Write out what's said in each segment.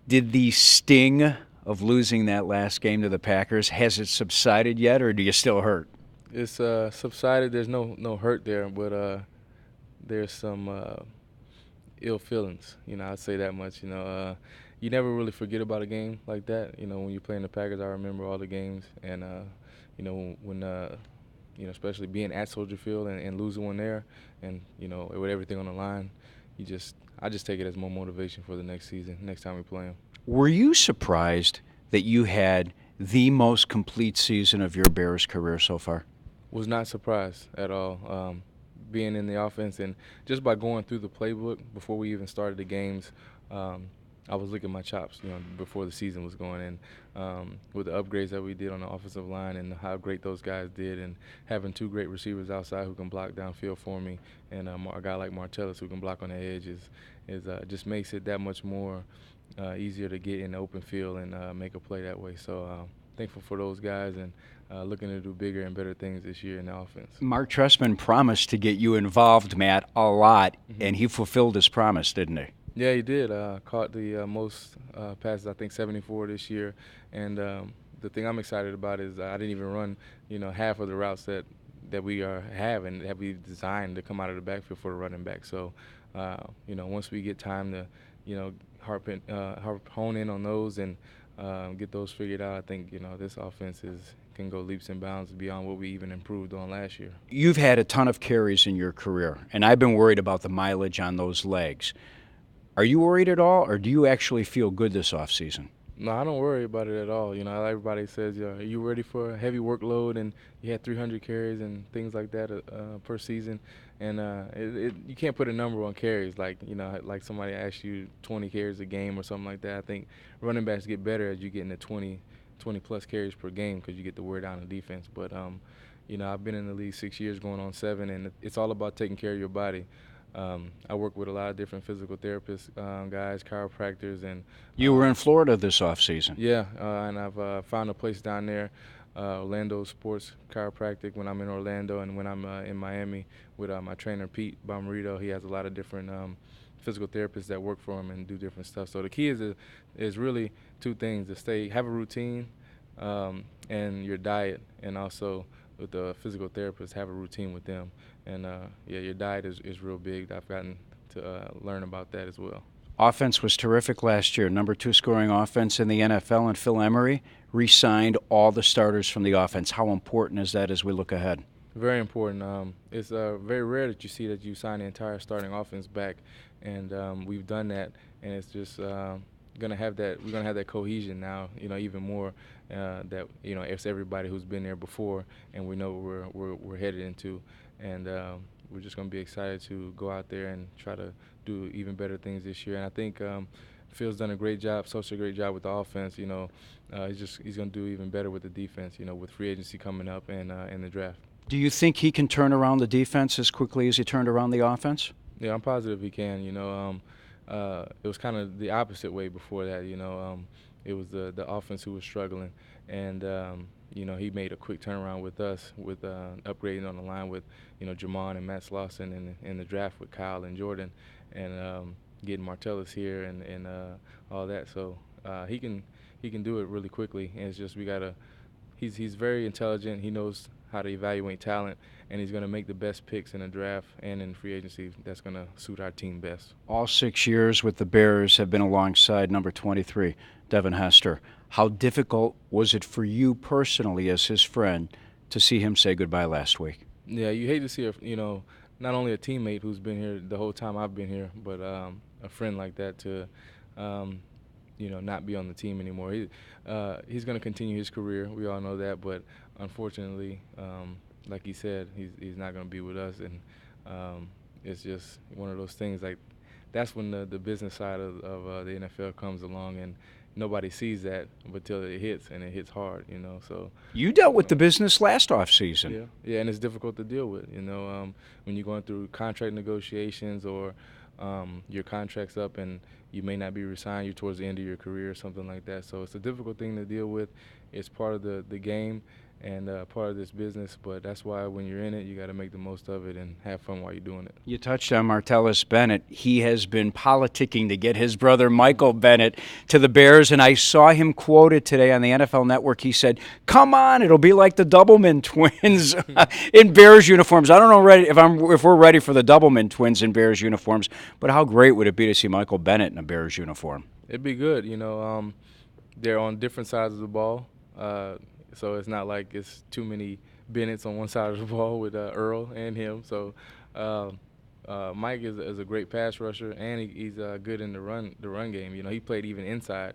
Did the sting of losing that last game to the Packers, has it subsided yet, or do you still hurt? It's subsided. There's no hurt there, but there's some ill feelings. I'd say that much. You never really forget about a game like that. When you're playing the Packers, I remember all the games, and when especially being at Soldier Field and losing one there, and with everything on the line, I just take it as more motivation for the next season, next time we play them. Were you surprised that you had the most complete season of your Bears career so far? Was not surprised at all. Being in the offense and just by going through the playbook before we even started the games, um, I was licking my chops, before the season was going. And with the upgrades that we did on the offensive line and how great those guys did, and having two great receivers outside who can block downfield for me, and a guy like Martellus who can block on the edge is just makes it that much more easier to get in the open field and make a play that way. So thankful for those guys and looking to do bigger and better things this year in the offense. Mark Trestman promised to get you involved, Matt, a lot, Mm-hmm. and he fulfilled his promise, didn't he? Yeah, he did. Caught the most passes, I think 74 this year. And the thing I'm excited about is I didn't even run, half of the routes that we have and that we designed to come out of the backfield for the running back. So, once we get time to, hone in on those and get those figured out, I think, this offense can go leaps and bounds beyond what we even improved on last year. You've had a ton of carries in your career, and I've been worried about the mileage on those legs. Are you worried at all, or do you actually feel good this offseason? No, I don't worry about it at all. Everybody says, are you ready for a heavy workload? And you had 300 carries and things like that per season. And you can't put a number on carries like somebody asks you 20 carries a game or something like that. I think running backs get better as you get into 20 plus carries per game because you get to wear down the defense. But I've been in the league 6 years, going on 7, and it's all about taking care of your body. I work with a lot of different physical therapists, guys, chiropractors, and You were in Florida this offseason. yeah, and I've found a place down there, Orlando Sports Chiropractic, when I'm in Orlando, and when I'm in Miami with my trainer Pete Bomarito. He has a lot of different physical therapists that work for him and do different stuff. So the key is really two things: have a routine, and your diet, and also with the physical therapist, have a routine with them. And your diet is real big. I've gotten to learn about that as well. Offense was terrific last year, number 2 scoring offense in the NFL, and Phil Emery re-signed all the starters from the offense. How important is that as we look ahead? Very important. It's very rare that you see that you sign the entire starting offense back, and we've done that. And it's just gonna have that. We're gonna have that cohesion now. Even more that it's everybody who's been there before, and we know what we're headed into, and we're just gonna be excited to go out there and try to do even better things this year. And I think Phil's done a great job, such a great job with the offense. He's gonna do even better with the defense. With free agency coming up and in the draft. Do you think he can turn around the defense as quickly as he turned around the offense? Yeah, I'm positive he can. It was kind of the opposite way before that. It was the offense who was struggling, and he made a quick turnaround with us with upgrading on the line with Jamon and Matt Slauson in the draft with Kyle and Jordan, and getting Martellus here and all that. So he can do it really quickly. And it's just we gotta. He's very intelligent. He knows how to evaluate talent, and he's going to make the best picks in the draft and in free agency that's going to suit our team best. All 6 years with the Bears have been alongside number 23, Devin Hester. How difficult was it for you personally as his friend to see him say goodbye last week? Yeah, you hate to see not only a teammate who's been here the whole time I've been here, but a friend like that to not be on the team anymore. He's going to continue his career. We all know that, but unfortunately, like he said, he's not going to be with us, and it's just one of those things. Like that's when the business side of the NFL comes along, and nobody sees that until it hits, and it hits hard. So You dealt with the business last offseason. yeah, and it's difficult to deal with. When you're going through contract negotiations or your contract's up and you may not be resigned, you're towards the end of your career or something like that. So it's a difficult thing to deal with. It's part of the game, and part of this business. But that's why when you're in it, you got to make the most of it and have fun while you're doing it. You touched on Martellus Bennett. He has been politicking to get his brother Michael Bennett to the Bears, and I saw him quoted today on the NFL Network. He said, "Come on, it'll be like the Doubleman twins in Bears uniforms." I don't know if we're ready for the Doubleman twins in Bears uniforms, but how great would it be to see Michael Bennett in a Bears uniform? It'd be good, you know. They're on different sides of the ball, so it's not like it's too many Bennetts on one side of the ball with Earl and him. So uh, Mike is a great pass rusher, and he's good in the run game. You know, he played even inside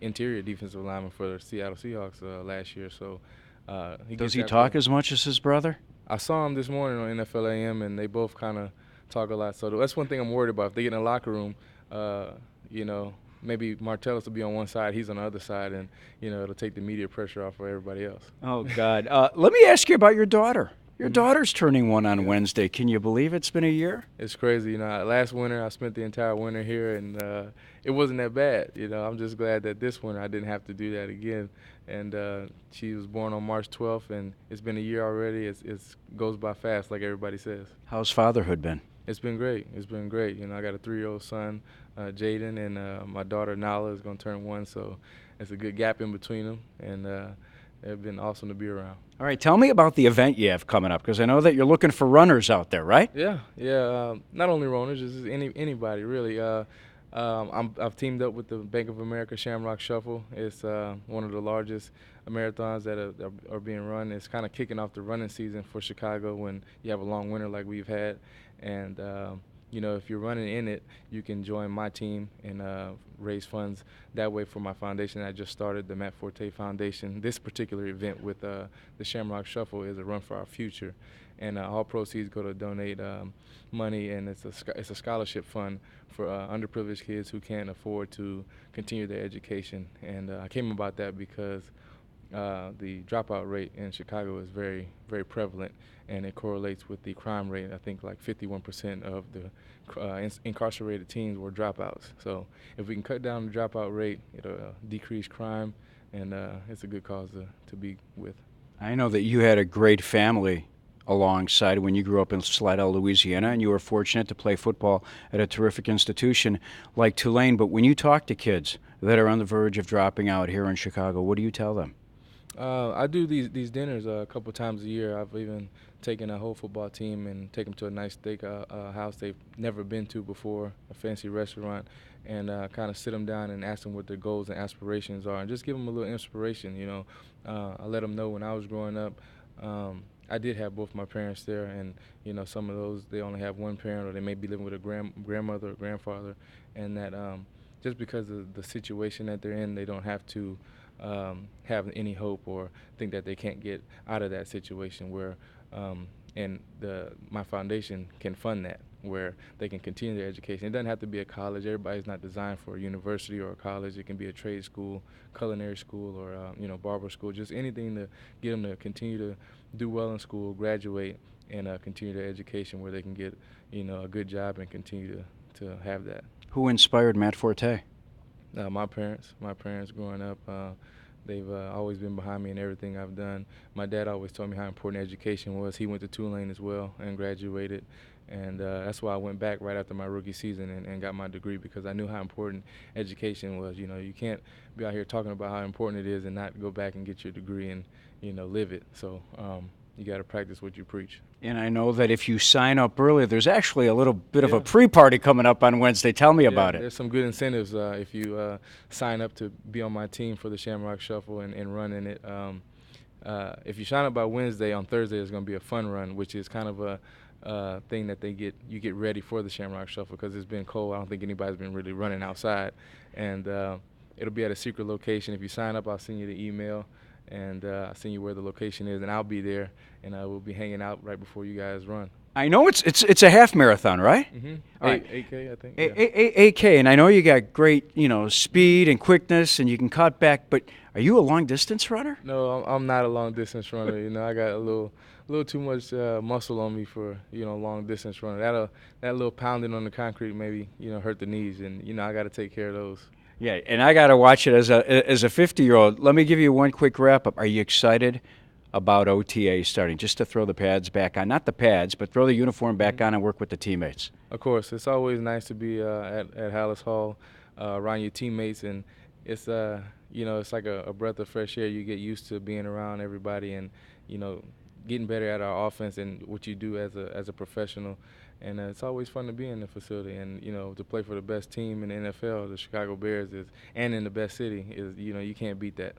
interior defensive lineman for the Seattle Seahawks last year. So he Does gets he after. talk as much as his brother? I saw him this morning on NFL AM, and they both kind of talk a lot. So that's one thing I'm worried about. If they get in the locker room, you know, maybe Martellus will be on one side, he's on the other side, and it'll take the media pressure off for everybody else. Oh, God. Let me ask you about your daughter. Your Mhm. daughter's turning one on Yeah. Wednesday. Can you believe it's been a year? It's crazy, you know. Last winter, I spent the entire winter here, and it wasn't that bad. You know, I'm just glad that this winter I didn't have to do that again. And she was born on March 12th, and it's been a year already. It's goes by fast, like everybody says. How's fatherhood been? It's been great. It's been great. You know, I got a 3-year-old son, Jaden, and my daughter Nala is going to turn 1, so it's a good gap in between them, and it's been awesome to be around. All right, tell me about the event you have coming up, because I know that you're looking for runners out there, right? Yeah, yeah. Not only runners, just anybody really. I've teamed up with the Bank of America Shamrock Shuffle. It's one of the largest marathons that are being run. It's kind of kicking off the running season for Chicago when you have a long winter like we've had. And if you're running in it, you can join my team and raise funds that way for my foundation. I just started the Matt Forte Foundation. This particular event with the Shamrock Shuffle is a Run for Our Future, and all proceeds go to donate money, and it's a scholarship fund for underprivileged kids who can't afford to continue their education. And I came about that because the dropout rate in Chicago is very, very prevalent, and it correlates with the crime rate. I think like 51% of the incarcerated teens were dropouts. So if we can cut down the dropout rate, it'll decrease crime, and it's a good cause to be with. I know that you had a great family alongside when you grew up in Slidell, Louisiana, and you were fortunate to play football at a terrific institution like Tulane. But when you talk to kids that are on the verge of dropping out here in Chicago, what do you tell them? I do these dinners a couple times a year. I've even taken a whole football team and take them to a nice steak house they've never been to before, a fancy restaurant, and kind of sit them down and ask them what their goals and aspirations are, and just give them a little inspiration. I let them know when I was growing up. I did have both my parents there, and some of those they only have one parent, or they may be living with a grandmother or grandfather, and that just because of the situation that they're in, they don't have to have any hope or think that they can't get out of that situation. Where and my foundation can fund that, where they can continue their education. It doesn't have to be a college. Everybody's not designed for a university or a college. It can be a trade school, culinary school, or barber school. Just anything to get them to continue to do well in school, graduate, and continue their education, where they can get a good job and continue to have that. Who inspired Matt Forte? My parents growing up, they've always been behind me in everything I've done. My dad always told me how important education was. He went to Tulane as well and graduated, and that's why I went back right after my rookie season and got my degree, because I knew how important education was. You can't be out here talking about how important it is and not go back and get your degree and live it. So you got to practice what you preach. And I know that if you sign up early, there's actually a little bit of a Yeah. pre-party coming up on Wednesday. Tell me about it. There's some good incentives if you sign up to be on my team for the Shamrock Shuffle and run in it. If you sign up by Wednesday, on Thursday there's going to be a fun run, which is kind of a thing that you get ready for the Shamrock Shuffle, because it's been cold. I don't think anybody's been really running outside, and it'll be at a secret location. If you sign up, I'll send you the email, and I'll send you where the location is, and I'll be there, and we'll be hanging out right before you guys run. I know it's a half marathon, right? Mm-hmm. All right. 8K, I think. AK, and I know you got great, speed and quickness, and you can cut back. But are you a long distance runner? No, I'm not a long distance runner. I got a little too much muscle on me for long distance runner. That little pounding on the concrete maybe hurt the knees, and I got to take care of those. Yeah, and I got to watch it as a 50-year-old. Let me give you one quick wrap up. Are you excited about OTA starting? Just to throw the pads back on, not the pads, but throw the uniform back Mhm. on and work with the teammates. Of course, it's always nice to be at Hallis Hall around your teammates, and it's it's like a breath of fresh air. You get used to being around everybody, and you know getting better at our offense and what you do as a professional. And it's always fun to be in the facility, and to play for the best team in the NFL, the Chicago Bears, and in the best city is you can't beat that.